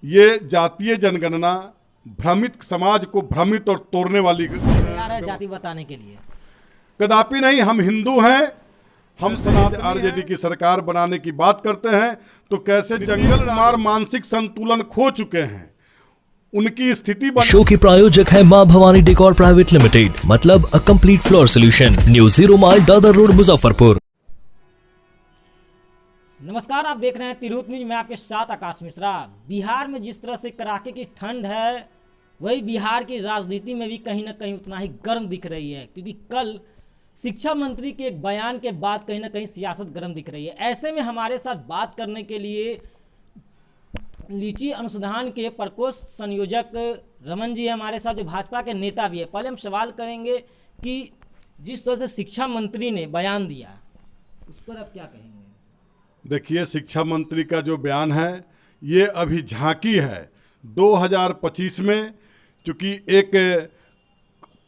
ये जातीय जनगणना भ्रमित समाज को भ्रमित और तोड़ने वाली तैयार है जाति बताने के लिए। कदापि नहीं। हम हिंदू हैं, हम सनातन आरजेडी की सरकार बनाने की बात करते हैं तो कैसे जंगल कुमार मानसिक संतुलन खो चुके हैं, उनकी स्थिति शो के प्रायोजक है मां भवानी डेकोर प्राइवेट लिमिटेड, मतलब a complete floor solution, new 0 mile Dadar road Muzaffarpur. नमस्कार, आप देख रहे हैं तिरहुत न्यूज। मैं आपके साथ आकाश मिश्रा। बिहार में जिस तरह से कड़ाके की ठंड है, वही बिहार की राजनीति में भी कहीं ना कहीं उतना ही गर्म दिख रही है, क्योंकि कल शिक्षा मंत्री के एक बयान के बाद कहीं ना कहीं सियासत गर्म दिख रही है। ऐसे में हमारे साथ बात करने के लिए लीची अनुसंधान के प्रकोष्ठ संयोजक रमन जी हमारे साथ, जो भाजपा के नेता भी है। पहले हम सवाल करेंगे कि जिस तरह से शिक्षा मंत्री ने बयान दिया, उस पर आप क्या कहेंगे? देखिए, शिक्षा मंत्री का जो बयान है ये अभी झांकी है 2025 में, चूँकि एक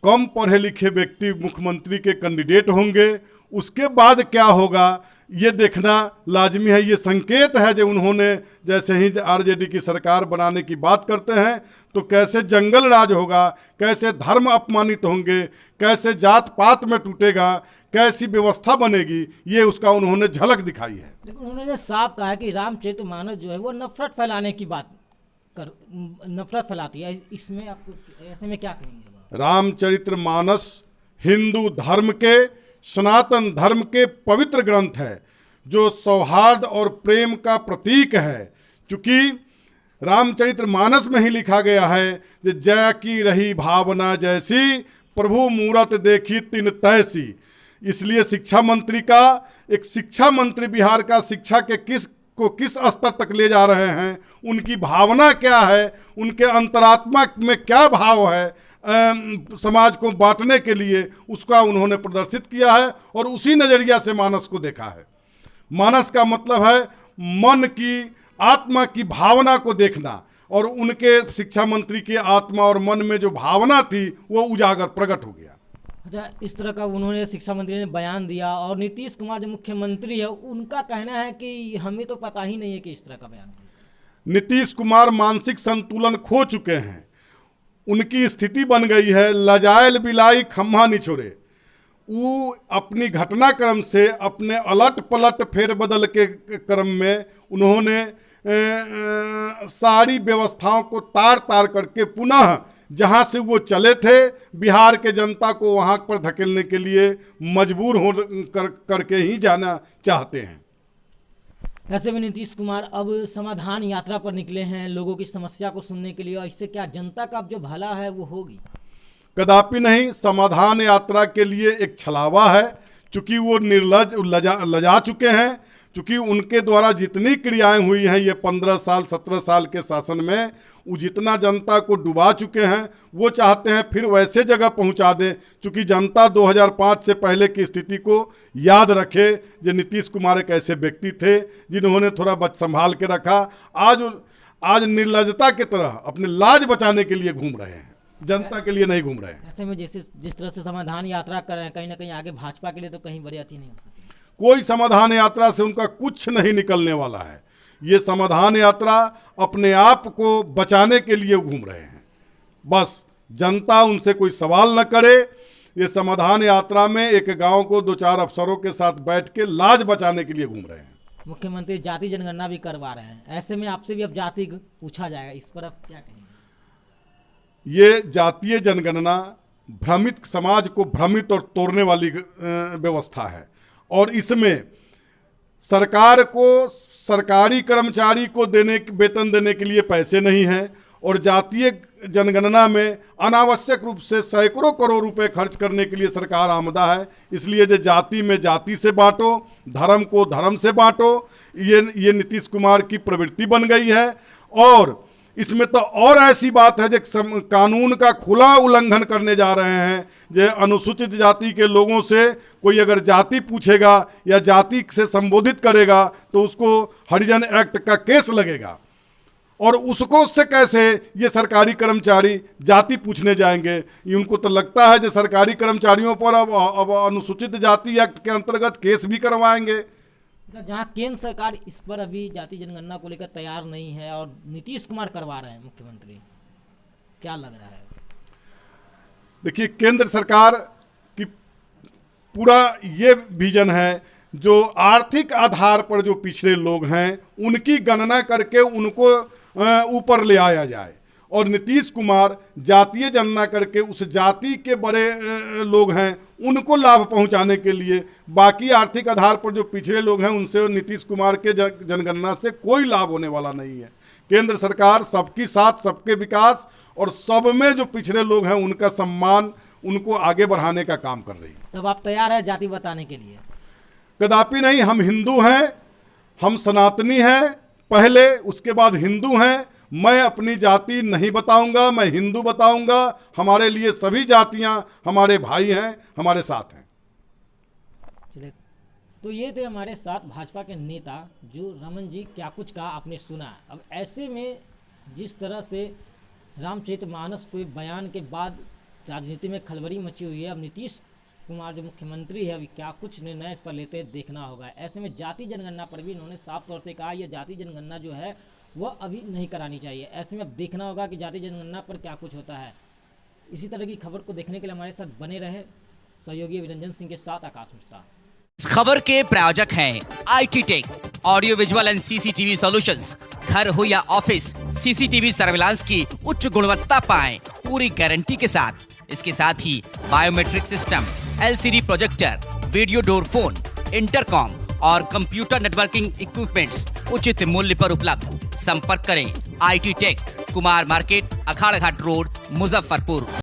कम पढ़े लिखे व्यक्ति मुख्यमंत्री के कैंडिडेट होंगे, उसके बाद क्या होगा ये देखना लाजमी है। ये संकेत है जो उन्होंने जैसे ही आरजेडी की सरकार बनाने की बात करते हैं तो कैसे जंगल राज होगा, कैसे धर्म अपमानित होंगे, कैसे जात पात में टूटेगा, कैसी व्यवस्था बनेगी, ये उसका उन्होंने झलक दिखाई है। लेकिन उन्होंने साफ कहा है कि रामचरितमानस जो है वो नफरत फैलाने की बात नफरत फैलाती है। इसमें आपको ऐसे में क्या कहेंगे? रामचरितमानस हिंदू धर्म के, सनातन धर्म के पवित्र ग्रंथ है, जो सौहार्द और प्रेम का प्रतीक है। चूँकि रामचरितमानस में ही लिखा गया है कि जय की रही भावना जैसी, प्रभु मूरत देखी तिन तैसी। इसलिए शिक्षा मंत्री का, एक शिक्षा मंत्री बिहार का शिक्षा के किस स्तर तक ले जा रहे हैं, उनकी भावना क्या है, उनके अंतरात्मा में क्या भाव है, समाज को बांटने के लिए, उसका उन्होंने प्रदर्शित किया है और उसी नज़रिया से मानस को देखा है। मानस का मतलब है मन की, आत्मा की भावना को देखना, और उनके शिक्षा मंत्री की आत्मा और मन में जो भावना थी वो उजागर प्रकट हो गया। अच्छा, इस तरह का उन्होंने शिक्षा मंत्री ने बयान दिया, और नीतीश कुमार जो मुख्यमंत्री है उनका कहना है कि हमें तो पता ही नहीं है कि इस तरह का बयान। नीतीश कुमार मानसिक संतुलन खो चुके हैं, उनकी स्थिति बन गई है लजायल बिलाई खम्हा निछोरे। वो अपनी घटनाक्रम से, अपने अलट पलट फेरबदल के क्रम में उन्होंने सारी व्यवस्थाओं को तार तार करके पुनः जहां से वो चले थे, बिहार के जनता को वहां पर धकेलने के लिए मजबूर हो करके ही जाना चाहते हैं। ऐसे में नीतीश कुमार अब समाधान यात्रा पर निकले हैं लोगों की समस्या को सुनने के लिए, और इससे क्या जनता का अब जो भला है वो होगी? कदापि नहीं। समाधान यात्रा के लिए एक छलावा है, चूँकि वो निर्लज लजा चुके हैं। चूँकि उनके द्वारा जितनी क्रियाएं हुई हैं ये 15 साल 17 साल के शासन में, वो जितना जनता को डुबा चुके हैं, वो चाहते हैं फिर वैसे जगह पहुंचा दें। चूँकि जनता 2005 से पहले की स्थिति को याद रखे, जो नीतीश कुमार एक ऐसे व्यक्ति थे जिन्होंने थोड़ा संभाल के रखा। आज निर्लजता की तरह अपने लाज बचाने के लिए घूम रहे हैं, जनता के लिए नहीं घूम रहे हैं। ऐसे में जिस तरह से समाधान यात्रा कर रहे हैं, कहीं ना कहीं आगे भाजपा के लिए तो कहीं बड़ी अति नहीं हो सकती। कोई समाधान यात्रा से उनका कुछ नहीं निकलने वाला है। ये समाधान यात्रा अपने आप को बचाने के लिए घूम रहे हैं, बस जनता उनसे कोई सवाल न करे। ये समाधान यात्रा में एक गांव को 2-4 अफसरों के साथ बैठ के लाज बचाने के लिए घूम रहे हैं। मुख्यमंत्री जाति जनगणना भी करवा रहे हैं, ऐसे में आपसे भी अब जाति पूछा जाएगा, इस पर आप क्या कहेंगे? ये जातीय जनगणना भ्रमित समाज को भ्रमित और तोड़ने वाली व्यवस्था है, और इसमें सरकार को, सरकारी कर्मचारी को वेतन देने के लिए पैसे नहीं हैं, और जातीय जनगणना में अनावश्यक रूप से सैकड़ों करोड़ रुपए खर्च करने के लिए सरकार आमदा है। इसलिए जो जाति में जाति से बांटो, धर्म को धर्म से बांटो, ये नीतीश कुमार की प्रवृत्ति बन गई है। और इसमें तो और ऐसी बात है जो कानून का खुला उल्लंघन करने जा रहे हैं। जो अनुसूचित जाति के लोगों से कोई अगर जाति पूछेगा या जाति से संबोधित करेगा तो उसको हरिजन एक्ट का केस लगेगा, और उसको उससे कैसे ये सरकारी कर्मचारी जाति पूछने जाएंगे? उनको तो लगता है जो सरकारी कर्मचारियों पर अब अनुसूचित जाति एक्ट के अंतर्गत केस भी करवाएंगे। जहाँ केंद्र सरकार इस पर अभी जाति जनगणना को लेकर तैयार नहीं है और नीतीश कुमार करवा रहे हैं मुख्यमंत्री, क्या लग रहा है? देखिए, केंद्र सरकार की पूरा ये विजन है जो आर्थिक आधार पर जो पिछड़े लोग हैं उनकी गणना करके उनको ऊपर ले आया जाए, और नीतीश कुमार जातीय जनगणना करके उस जाति के बड़े लोग हैं उनको लाभ पहुंचाने के लिए, बाकी आर्थिक आधार पर जो पिछड़े लोग हैं उनसे नीतीश कुमार के जनगणना से कोई लाभ होने वाला नहीं है। केंद्र सरकार सबकी साथ सबके विकास और सब में जो पिछड़े लोग हैं उनका सम्मान, उनको आगे बढ़ाने का काम कर रही है। तब आप तैयार है जाति बताने के लिए? कदापि नहीं। हम हिंदू हैं, हम सनातनी हैं पहले, उसके बाद हिंदू हैं। मैं अपनी जाति नहीं बताऊंगा, मैं हिंदू बताऊंगा। हमारे लिए सभी जातियां हमारे भाई हैं, हमारे साथ हैं। चलिए, तो ये थे हमारे साथ भाजपा के नेता जो रमन जी क्या कुछ कहा आपने सुना। अब ऐसे में जिस तरह से रामचरितमानस के बयान के बाद राजनीति में खलबली मची हुई है, अब नीतीश कुमार जो मुख्यमंत्री है अभी क्या कुछ निर्णय इस पर लेते देखना होगा। ऐसे में जाति जनगणना पर भी इन्होंने साफ तौर से कहा यह जाति जनगणना जो है वह अभी नहीं करानी चाहिए। ऐसे में अब देखना होगा कि जाति जनगणना पर क्या कुछ होता है। इसी तरह की खबर को देखने के लिए हमारे साथ बने रहे। सहयोगी विरंजन सिंह के साथ आकाश मिश्रा। इस खबर के प्रायोजक हैं IT tech, audio visual and CCTV solutions. घर हो या ऑफिस, CCTV सर्विलांस की उच्च गुणवत्ता पाएं पूरी गारंटी के साथ। इसके साथ ही biometric system, LCD projector, video door phone, intercom और कंप्यूटर नेटवर्किंग इक्विपमेंट्स उचित मूल्य पर उपलब्ध। संपर्क करें IT tech, Kumar market, Akhara Ghat road, Muzaffarpur.